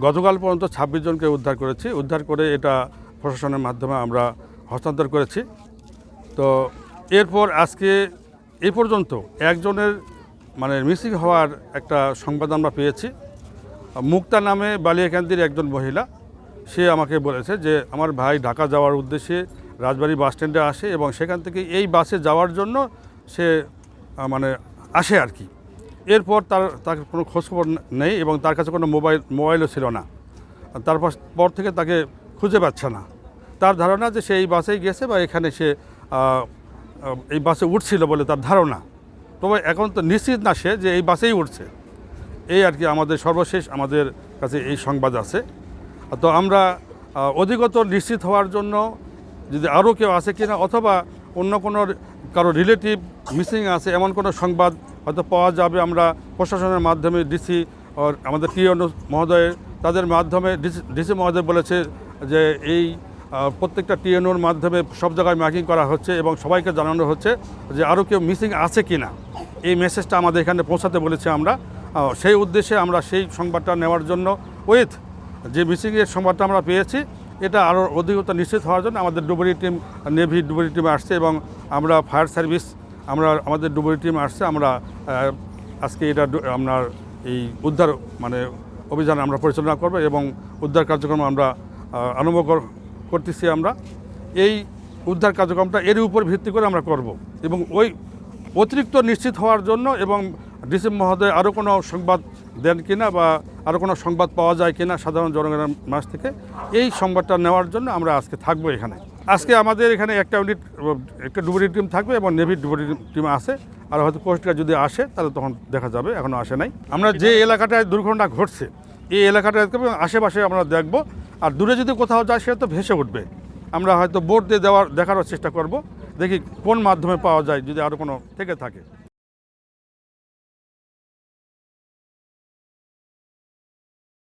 গতকাল পর্যন্ত ২৬ জনকে উদ্ধার করেছি। উদ্ধার করে এটা প্রশাসনের মাধ্যমে আমরা হস্তান্তর করেছি। তো এরপর আজকে এই পর্যন্ত একজনের মিসিং হওয়ার একটা সংবাদ আমরা পেয়েছি। মুক্তা নামে বালিয়াকান্দির একজন মহিলা, সে আমাকে বলেছে যে আমার ভাই ঢাকা যাওয়ার উদ্দেশ্যে রাজবাড়ী বাস স্ট্যান্ডে আসে এবং সেখান থেকে এই বাসে যাওয়ার জন্য সে আসে আর কি। এরপর তার কোনো খোঁজখবর নেই এবং তার কাছে কোনো মোবাইলও ছিল না। তারপর থেকে তাকে খুঁজে পাচ্ছে না। তার ধারণা যে সে এই বাসেই গেছে বা এখানে সে এই বাসে উঠছিল বলে তার ধারণা। তবে এখন তো নিশ্চিত না সে যে এই বাসেই উঠছে। এই আর কি আমাদের সর্বশেষ আমাদের কাছে এই সংবাদ আছে। তো আমরা অধিকতর নিশ্চিত হওয়ার জন্য যদি আরও কেউ আছে কিনা অথবা অন্য কোনো কারো রিলেটিভ মিসিং আছে এমন কোনো সংবাদ হয়তো পাওয়া যাবে, আমরা প্রশাসনের মাধ্যমে ডিসি আমাদের টিএনও মহোদয় তাদের মাধ্যমে ডিসি মহোদয় বলেছে যে এই প্রত্যেকটা টিএনওর মাধ্যমে সব জায়গায় মার্কিং করা হচ্ছে এবং সবাইকে জানানো হচ্ছে যে আরও কেউ মিসিং আছে কিনা। এই মেসেজটা আমাদের এখানে পৌঁছাতে বলেছে আমরা। সেই উদ্দেশ্যে আমরা সেই সংবাদটা নেওয়ার জন্য যে মিসিংয়ের সংবাদটা আমরা পেয়েছি এটা আরও অধিকতর নিশ্চিত হওয়ার জন্য আমাদের ডুবুরি টিম, নেভি ডুবুরি টিম আসছে এবং আমরা ফায়ার সার্ভিস আমাদের ডুবুরি টিম আসছে। আমরা আজকে এটা আপনার এই উদ্ধার অভিযান আমরা পরিচালনা করব এবং উদ্ধার কার্যক্রম আমরা আরম্ভ করতেছি। আমরা এই উদ্ধার কার্যক্রমটা এর উপর ভিত্তি করে আমরা করব এবং ওই অতিরিক্ত নিশ্চিত হওয়ার জন্য এবং ডিসি মহোদয় আরও কোনো সংবাদ দেন কিনা বা আরও কোনো সংবাদ পাওয়া যায় কিনা সাধারণ জনগণের মাঝ থেকে, এই সংবাদটা নেওয়ার জন্য আমরা আজকে থাকবো এখানে। আজকে আমাদের এখানে একটা ডুবুরি টিম থাকবে এবং নেভির ডুবুরি টিম আছে। আর হয়তো কোস্টগার্ড যদি আসে তাহলে তখন দেখা যাবে, এখনও আসে নাই। আমরা যে এলাকাটায় দুর্ঘটনা ঘটছে এই এলাকাটায় আশেপাশে আমরা দেখব। আর দূরে যদি কোথাও যায় সে তো ভেসে উঠবে। আমরা হয়তো বোর্ড দিয়ে দেখারও চেষ্টা করব, দেখি কোন মাধ্যমে পাওয়া যায় যদি আরও কোনো থেকে থাকে।